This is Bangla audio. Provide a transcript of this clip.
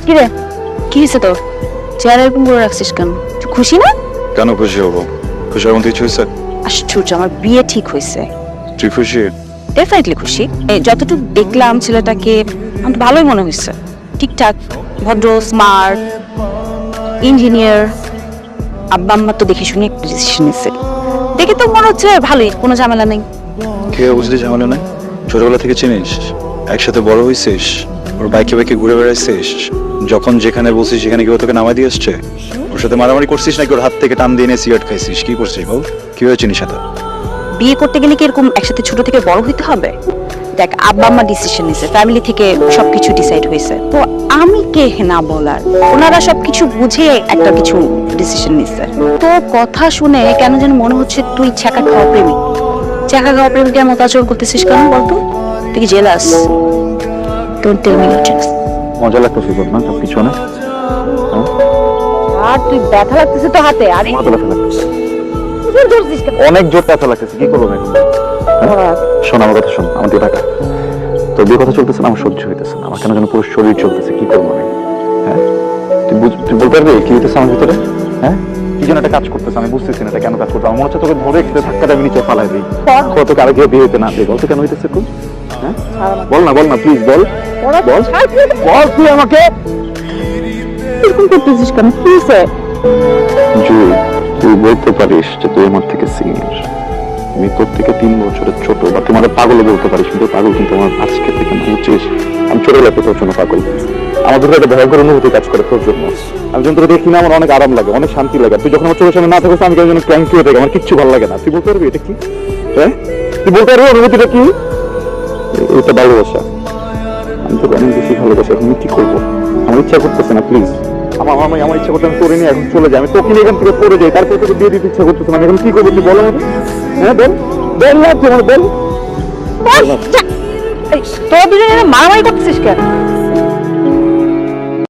কিরে কি হয়েছে তোর? চেহারা এরকম করে রাখছিস কেন? তুই খুশি না? কেন খুশি হবো? খুশি হওয়ার মতো কিছু হয়েছে? আশ্চর্য, আমার বিয়ে ঠিক হয়েছে। তুই খুশি? ডেফিনেটলি খুশি। যতটুকু দেখলাম ছেলেটাকে আমার তো ভালোই মনে হয়েছে। ঠিকঠাক, ভদ্র, স্মার্ট, ইঞ্জিনিয়ার। আব্বা আম্মা তো দেখে শুনে একটা ডিসিশন নিচ্ছে। দেখে তো মনে হচ্ছে ভালোই, কোনো ঝামেলা নেই। কে বুঝলি ঝামেলা নাই? ছোটবেলা থেকে চিনিস, একসাথে বড় হয়েছিস, ওর বাইকে বাইকে ঘুরে বেড়াইছিস, যখন যেখানে বলছিস সেখানে কেউ তোকে নামাই দিয়ে আসছে। ওর সাথে মারামারি করছিস নাকি ওর হাত থেকে টান দিয়ে এনে সিগারেট খাইছিস? কি করছিস বল? কিভাবে চিনিস সাথে? বিয়ে করতে গেলে কি এরকম একসাথে ছোট থেকে বড় হইতে হবে? দেখ, আব্বা আম্মা ডিসিশন নিছে, ফ্যামিলি থেকে সবকিছু ডিসাইড হয়েছে, তো আমি কে না বলার? ওনারা সবকিছু বুঝে একটা কিছু ডিসিশন নিছে। তো কথা শুনে কেন যেন মনে হচ্ছে তুই ছ্যাঁকা খাওয়া প্রেমিক। ছ্যাঁকা খাওয়া প্রেমিকের মতো আচরণ করতেছিস কেন বলতো? তুই কি jealous? Don't tell me you jealous. মজা লাগতেছে তোর না সবকিছু অনেক? আর তুই ব্যথা লাগতেছে তো হাতে? আরে মাথা ব্যথা লাগতেছে, জোর ধরছিস কেন? অনেক জোর ব্যথা লাগতেছে। কি করবো এখন? শোন আমার কথা, শোন আমার দিকে টাকা। তোর বিয়ে কথা চলতেছে না, আমার সহ্য হইতেছে না। আমার কেন যেন পুরো শরীর চলতেছে। কি করবো আমি? হ্যাঁ, তুই বলতে পারবি কি হইতেছে আমার ভিতরে? হ্যাঁ, কি যেন একটা কাজ করতেছে, আমি বুঝতেছি না এটা কেন কাজ করতে। আমার মনে হচ্ছে তোকে ধরে একটু ধাক্কাটা আমি নিচে ফালাই দিই। তোকে আগে বিয়ে হইতে না দিই। বলতো কেন হইতেছে তুই? হ্যাঁ, বল না প্লিজ বল। বল তুই আমাকে। এরকম করতেছিস কেন? কি হয়েছে? জুই, তুই বলতে পারিস যে তুই আমার থেকে সিনিয়র। আমি তোর থেকে 3 বছরের ছোট, বা তুই আমাদের পাগলও বলতে পারিস, কিন্তু পাগল কিন্তু আমার আজকে থেকে না, বুঝছিস? আমি ছোটবেলা থেকে তোর জন্য পাগল। আমার ভিতরে একটা ভয়ঙ্কর অনুভূতি কাজ করে তোর জন্য। আমি যখন তোকে দেখি না, আমার অনেক আরাম লাগে, অনেক শান্তি লাগে। তুই যখন আমার চোখের সামনে না থাকিস, আমি কেন যেন ক্র্যাঙ্কি হয়ে থাকি, আমার কিচ্ছু ভালো লাগে না। তুই বলতে পারবি এটা কি? হ্যাঁ, তুই বলতে পারবি অনুভূতিটা কি? এটা ভালোবাসা। আমি তোকে অনেক বেশি ভালোবাসি। এখন আমি কি করবো? আমার ইচ্ছা করতেছে না, প্লিজ। আমার ইচ্ছা করতে আমি তোরে নিয়ে এখন চলে যাই। আমি তোকে নিয়ে এখান থেকে পড়ে যাই, তারপরে তোকে বিয়ে দিতে ইচ্ছা করতেছে না। আমি এখন কি করবো তুই বল আমাকে। হ্যাঁ বল, বল না তুই আমার বল। তোরা দুজনে মারামারি করতেছিস কেন?